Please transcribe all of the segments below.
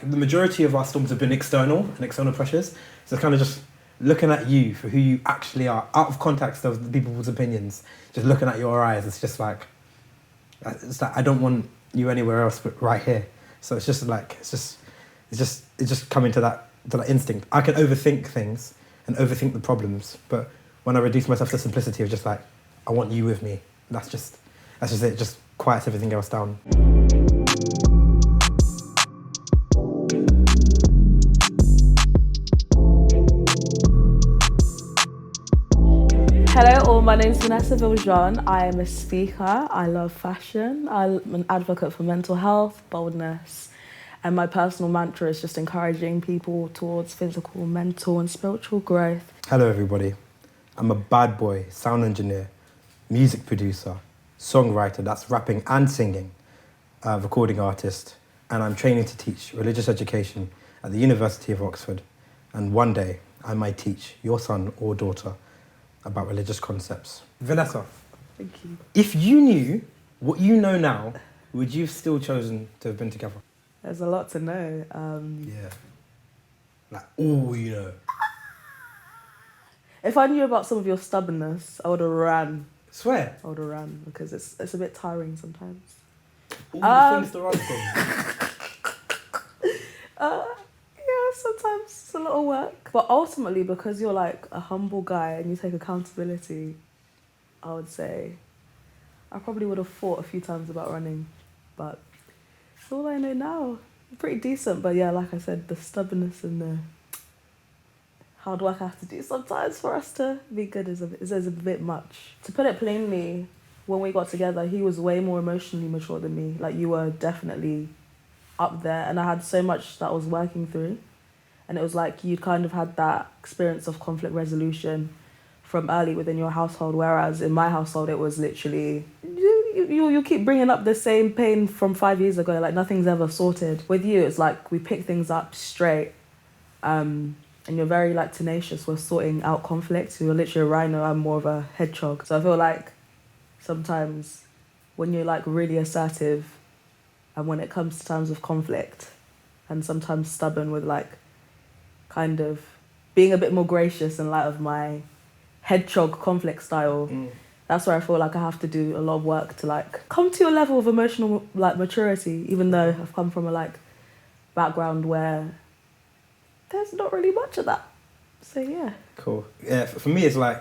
the majority of our storms have been external and external pressures. So it's kind of just looking at you for who you actually are, out of context of the people's opinions. Just looking at your eyes, it's like I don't want you anywhere else but right here. So it's just coming to that instinct. I can overthink things and overthink the problems, but when I reduce myself to simplicity of just like, I want you with me, that's just it. It just quiets everything else down. Hello all, my name is Vanessa Viljean. I am a speaker. I love fashion. I'm an advocate for mental health, boldness, and my personal mantra is just encouraging people towards physical, mental and spiritual growth. Hello everybody. I'm a bad boy, sound engineer, music producer, songwriter, that's rapping and singing, recording artist, and I'm training to teach religious education at the University of Oxford. And one day I might teach your son or daughter about religious concepts. Vanessa, Thank you. if you knew what you know now, would you have still chosen to have been together? There's a lot to know. Yeah. Like, all you know. If I knew about some of your stubbornness, I would have ran. Swear. I would have ran because it's a bit tiring sometimes. All the things to run from. Yeah, sometimes it's a lot of work. But ultimately, because you're like a humble guy and you take accountability, I would say I probably would have thought a few times about running. But all I know now, pretty decent. But yeah, like I said, the stubbornness and the hard work I have to do sometimes for us to be good is a bit much. To put it plainly, when we got together, he was way more emotionally mature than me. Like, you were definitely up there, and I had so much that I was working through. And it was like you'd kind of had that experience of conflict resolution from early within your household, whereas in my household, it was literally, you keep bringing up the same pain from 5 years ago, like nothing's ever sorted. With you, it's like we pick things up straight, and you're very like tenacious with sorting out conflict. You're literally a rhino, I'm more of a hedgehog. So I feel like sometimes when you're like really assertive and when it comes to times of conflict and sometimes stubborn with like kind of being a bit more gracious in light of my hedgehog conflict style, that's where I feel like I have to do a lot of work to like come to a level of emotional like maturity, even though I've come from a like background where there's not really much of that. So yeah. Cool. Yeah, for me it's like,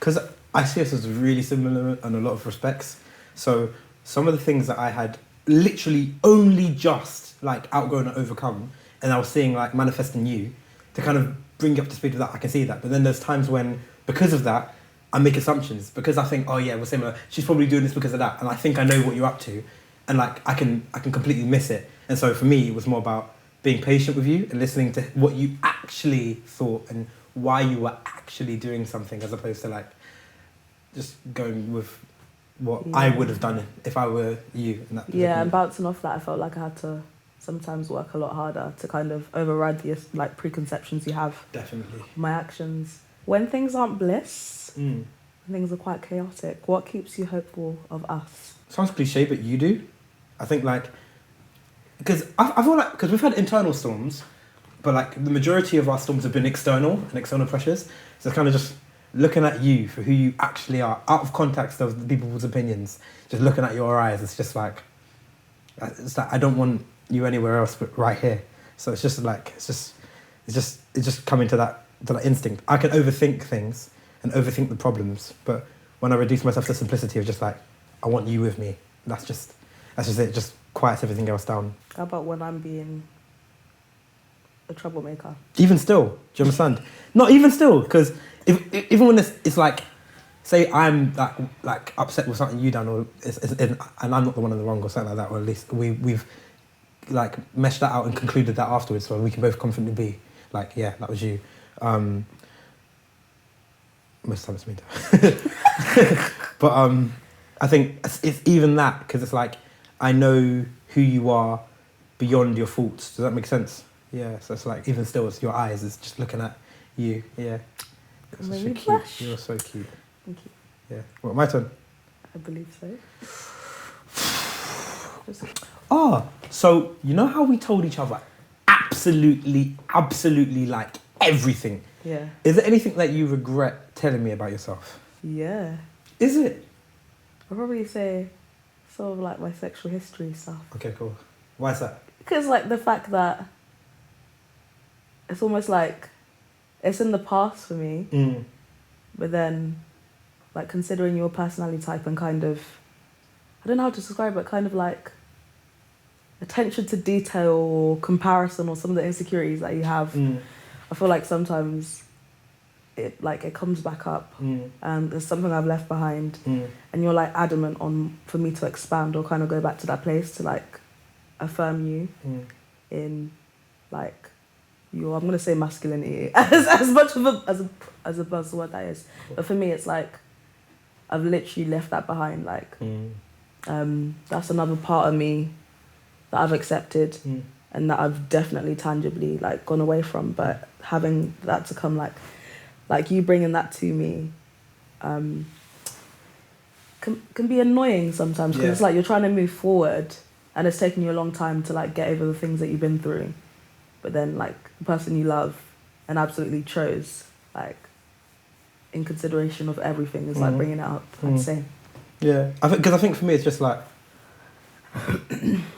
because I see us as really similar in a lot of respects. So some of the things that I had literally only just like outgrown and overcome, and I was seeing like manifest in you, to kind of bring you up to speed with that, I can see that. But then there's times when, because of that, I make assumptions, because I think, oh yeah, we're similar. She's probably doing this because of that, and I think I know what you're up to, and like I can completely miss it. And so for me, it was more about being patient with you and listening to what you actually thought and why you were actually doing something, as opposed to like just going with what I would have done if I were you in that position. Yeah, and bouncing off that, I felt like I had to sometimes work a lot harder to kind of override the like preconceptions you have. Definitely. My actions. When things aren't bliss, when things are quite chaotic, what keeps you hopeful of us? Sounds cliche, but you do. I think like, because I feel like, because we've had internal storms, but like the majority of our storms have been external and external pressures. So it's kind of just looking at you for who you actually are, out of context of the people's opinions. Just looking at your eyes, it's like I don't want you anywhere else but right here. So it's just coming to that instinct. I can overthink things and overthink the problems, but when I reduce myself to simplicity of just like, I want you with me, that's just it. It just quiets everything else down. How about when I'm being a troublemaker? Even still, do you understand? Not even still, because even when it's like, say I'm like upset with something you done, or and I'm not the one in the wrong or something like that, or at least we've like meshed that out and concluded that afterwards, so we can both confidently be like, yeah, that was you. Most times it's me though. But I think it's even that, because it's like, I know who you are beyond your faults. Does that make sense? Yeah, so it's like, even still, it's your eyes, it's just looking at you. Yeah. You're so cute. You're so cute. Thank you. Yeah. Well, my turn. I believe so. So you know how we told each other absolutely like everything. Yeah. Is there anything that you regret telling me about yourself? Yeah. Is it? I'd probably say sort of like my sexual history stuff. Okay, cool. Why is that? Because like the fact that it's almost like it's in the past for me, but then like considering your personality type and kind of, I don't know how to describe it, kind of like attention to detail or comparison or some of the insecurities that you have. I feel like sometimes it comes back up and there's something I've left behind and you're like adamant on for me to expand or kind of go back to that place to like affirm you in like your, I'm gonna say masculinity as much of a buzzword that is, but for me it's like I've literally left that behind, like that's another part of me that I've accepted and that I've definitely tangibly like gone away from, but having that to come like you bringing that to me can be annoying sometimes because it's like you're trying to move forward and it's taking you a long time to like get over the things that you've been through, but then like the person you love and absolutely chose, like in consideration of everything, is like bringing it up. I'd say. Yeah, because I think for me it's just like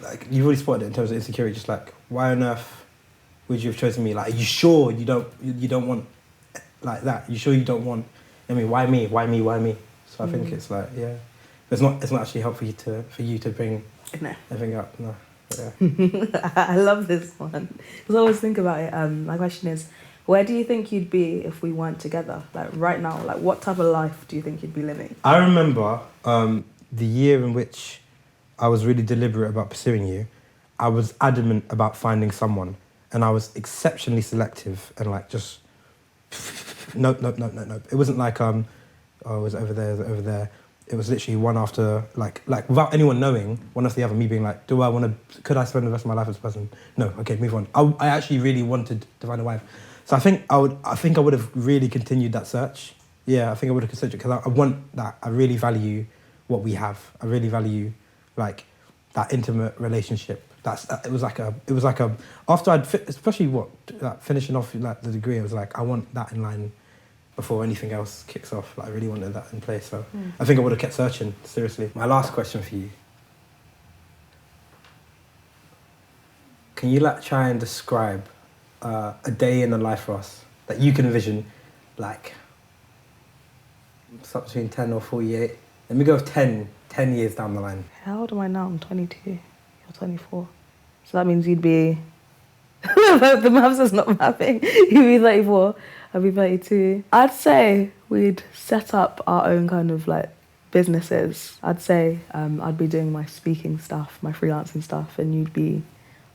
like you've already spotted it in terms of insecurity. Just like, why on earth would you have chosen me? Like, are you sure you don't want like that? You sure you don't want? I mean, why me? Why me? Why me? So I think it's like, yeah, it's not actually helpful for you to bring everything up. No, yeah. I love this one because I always think about it. My question is, where do you think you'd be if we weren't together? Like right now, like what type of life do you think you'd be living? I remember the year in which I was really deliberate about pursuing you. I was adamant about finding someone, and I was exceptionally selective and like just nope. It wasn't like oh, it was over there. It was literally one after like without anyone knowing, one after the other. Me being like, could I spend the rest of my life with this person? No. Okay, move on. I actually really wanted to find a wife, so I think I would have really continued that search. Yeah, I think I would have considered it because I want that. I really value what we have. I really value like that intimate relationship. It was like a after especially finishing off like the degree, it was like I want that in line before anything else kicks off. Like I really wanted that in place. So I think I would have kept searching, seriously. My last question for you. Can you like try and describe a day in the life for us that you can envision, like something between 10 or 48? Let me go with 10 years down the line. How old am I now? I'm 22. You're 24. So that means you'd be... the maths is not mapping. You'd be 34. I'd be 32. I'd say we'd set up our own kind of like businesses. I'd say I'd be doing my speaking stuff, my freelancing stuff, and you'd be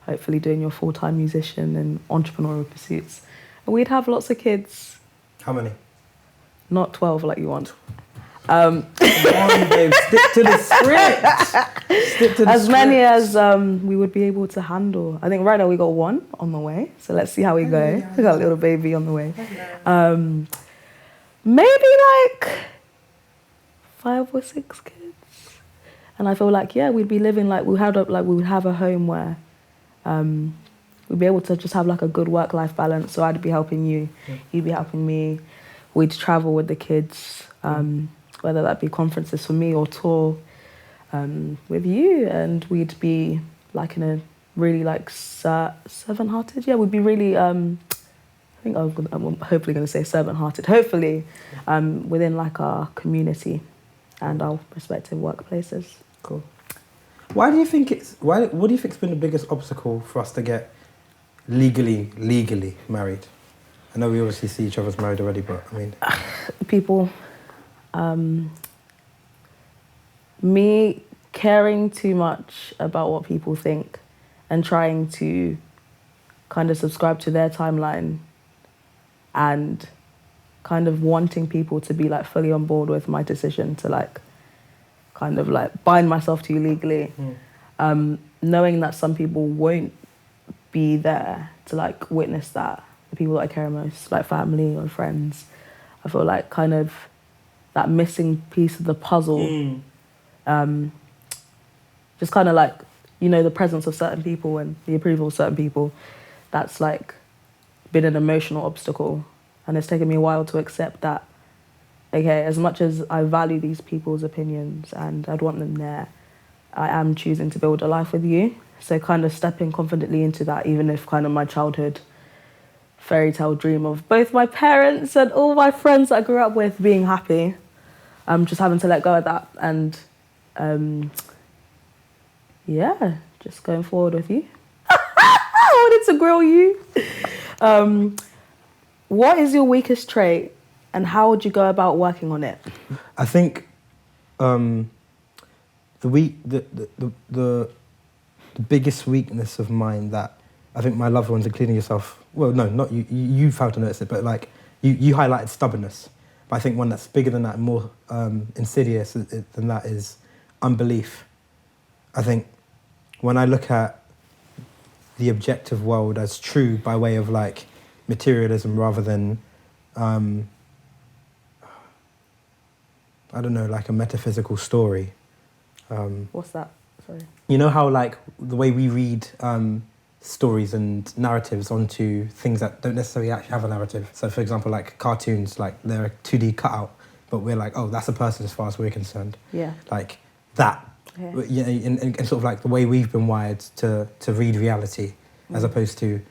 hopefully doing your full-time musician and entrepreneurial pursuits. And we'd have lots of kids. How many? Not 12 like you want. Come on, babe, stick to the script. As many as we would be able to handle. I think right now we got one on the way, so let's see how we go. We got a little baby on the way. Maybe like 5 or 6 kids, and I feel like we'd be living like we would have a home where we'd be able to just have like a good work-life balance. So I'd be helping you, you'd be helping me. We'd travel with the kids. Whether that be conferences for me or tour with you, and we'd be like in a really like servant-hearted. Yeah, we'd be really. I think I'm hopefully going to say servant-hearted. Hopefully, within like our community and our respective workplaces. Cool. What do you think's been the biggest obstacle for us to get legally married? I know we obviously see each other as married already, but I mean, people. Me caring too much about what people think and trying to kind of subscribe to their timeline and kind of wanting people to be like fully on board with my decision to like kind of like bind myself to you legally. Knowing that some people won't be there to like witness that, the people that I care most, like family or friends, I feel like kind of that missing piece of the puzzle, just kind of like, the presence of certain people and the approval of certain people that's like been an emotional obstacle, and it's taken me a while to accept that, okay, as much as I value these people's opinions and I'd want them there, I am choosing to build a life with you. So kind of stepping confidently into that, even if kind of my childhood fairy tale dream of both my parents and all my friends that I grew up with being happy, I'm just having to let go of that and yeah, just going forward with you. I wanted to grill you. What is your weakest trait and how would you go about working on it? I think the biggest weakness of mine that I think my loved ones, including yourself, well, no, not you, you failed to notice it, but like you highlighted stubbornness. But I think one that's bigger than that, more insidious than that is unbelief. I think when I look at the objective world as true by way of like materialism rather than, I don't know, like a metaphysical story. What's that? Sorry. You know how like the way we read stories and narratives onto things that don't necessarily actually have a narrative. So for example, like cartoons, like they're a 2D cutout, but we're like, oh, that's a person as far as we're concerned. Yeah. Like that. Okay. You know, and sort of like the way we've been wired to read reality as opposed to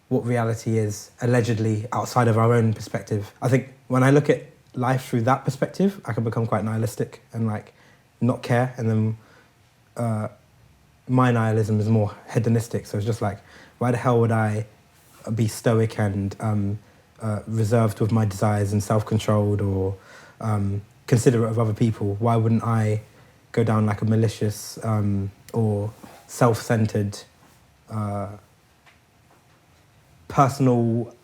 what reality is allegedly outside of our own perspective. I think when I look at life through that perspective, I can become quite nihilistic and like not care. And then my nihilism is more hedonistic. So it's just like, why the hell would I be stoic and reserved with my desires and self-controlled or considerate of other people? Why wouldn't I go down like a malicious or self-centered personal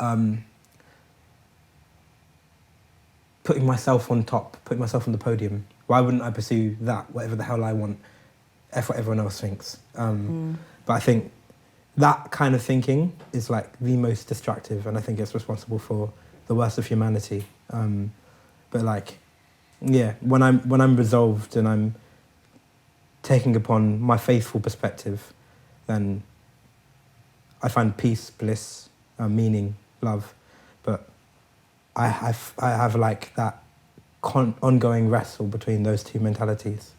putting myself on top, putting myself on the podium? Why wouldn't I pursue that, whatever the hell I want, F what everyone else thinks? But I think that kind of thinking is like the most destructive, and I think it's responsible for the worst of humanity. But like, yeah, when I'm resolved and I'm taking upon my faithful perspective, then I find peace, bliss, meaning, love. But I have like that ongoing wrestle between those two mentalities.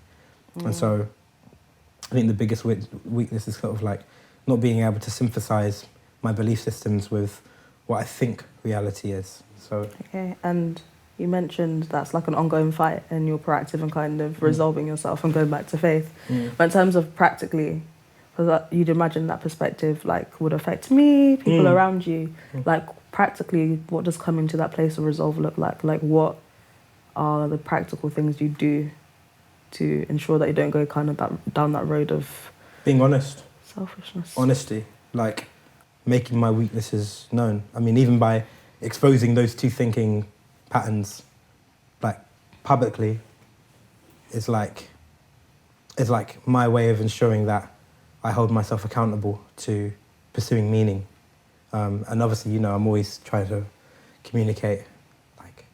And so I think the biggest weakness is sort of like not being able to synthesize my belief systems with what I think reality is. So Okay, and you mentioned that's like an ongoing fight and you're proactive and kind of resolving yourself and going back to faith. But in terms of practically, because you'd imagine that perspective like would affect me, people around you. Like practically, what does coming to that place of resolve look like? Like what are the practical things you do to ensure that you don't go kind of down that road of being honest. Selfishness. Honesty, like making my weaknesses known. I mean, even by exposing those two thinking patterns, like publicly, is like my way of ensuring that I hold myself accountable to pursuing meaning. And obviously, you know, I'm always trying to communicate, like,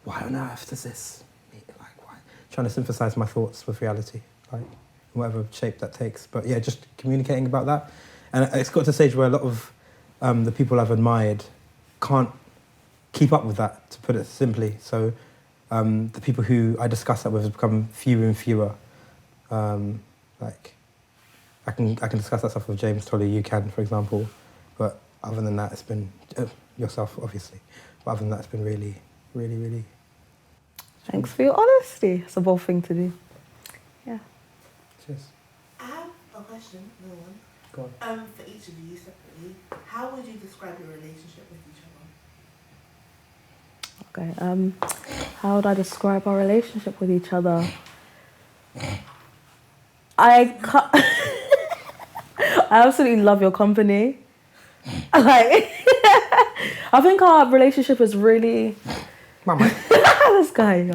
why on earth does this mean? Like, why? Trying to synthesize my thoughts with reality, like, in whatever shape that takes. But yeah, just communicating about that. And it's got to a stage where a lot of the people I've admired can't keep up with that, to put it simply. So the people who I discuss that with have become fewer and fewer. Like, I can discuss that stuff with James Tolley, you can, for example. But other than that, it's been, yourself, obviously. But other than that, it's been really, really, really... Thanks for your honesty. It's a bold thing to do. Yeah. Cheers. I have a question, no one. Go on. For each of you separately, how would you describe your relationship with each other? Okay. How would I describe our relationship with each other? I absolutely love your company. Like, I think our relationship is really... Mama. This guy.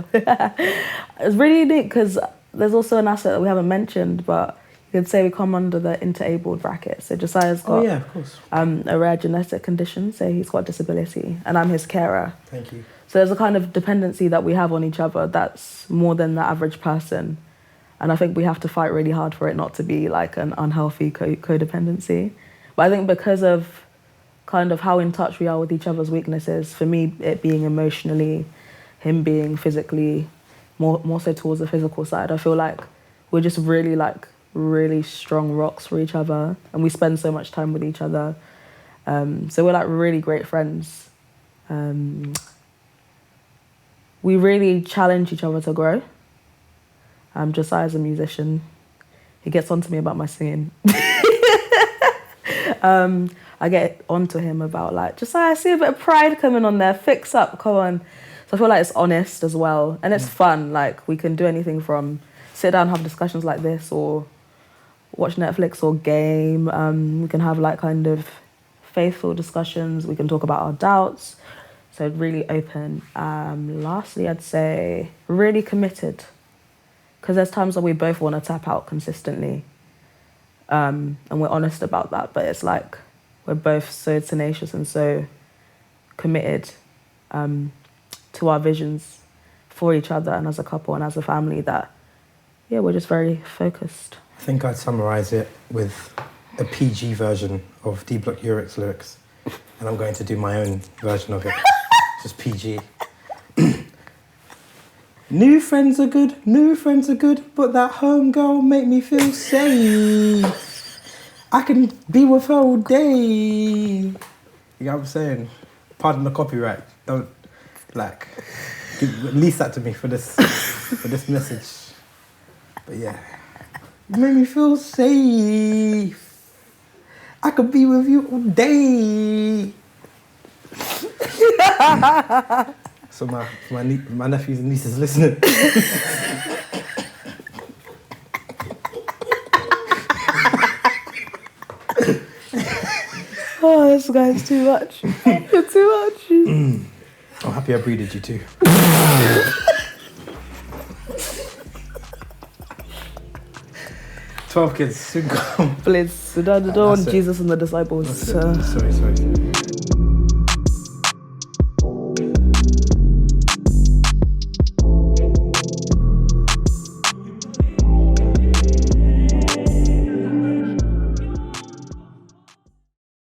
It's really unique because there's also an aspect that we haven't mentioned, but you could say we come under the interabled bracket. So Josiah's got Oh, yeah, of course. a rare genetic condition, so he's got a disability, and I'm his carer. Thank you. So there's a kind of dependency that we have on each other that's more than the average person. And I think we have to fight really hard for it not to be like an unhealthy codependency. But I think because of kind of how in touch we are with each other's weaknesses, for me, it being emotionally, him being physically, more so towards the physical side, I feel like we're just really like really strong rocks for each other, and we spend so much time with each other. So we're like really great friends. We really challenge each other to grow. Josiah's a musician. He gets on to me about my singing. I get onto him about like, Josiah, I see a bit of pride coming on there. Fix up, come on. So I feel like it's honest as well, and it's fun. Like we can do anything from sit down, have discussions like this, or watch Netflix or game. We can have like kind of faithful discussions. We can talk about our doubts. So really open. Lastly, I'd say really committed, because there's times when we both want to tap out consistently, and we're honest about that. But it's like we're both so tenacious and so committed to our visions for each other and as a couple and as a family that, yeah, we're just very focused. I think I'd summarise it with a PG version of D Block Eurex's lyrics, and I'm going to do my own version of it, just PG. New friends are good, but that home girl make me feel safe. I can be with her all day. You know what I'm saying? Pardon the copyright. Don't, like, release that to me for this message. But yeah. You make me feel safe. I could be with you all day. So my nephews and nieces listening. Oh, this guy's too much. You're too much. I'm happy I breeded you too. 12 kids soon come. Please, don't want Jesus and the disciples. Sorry.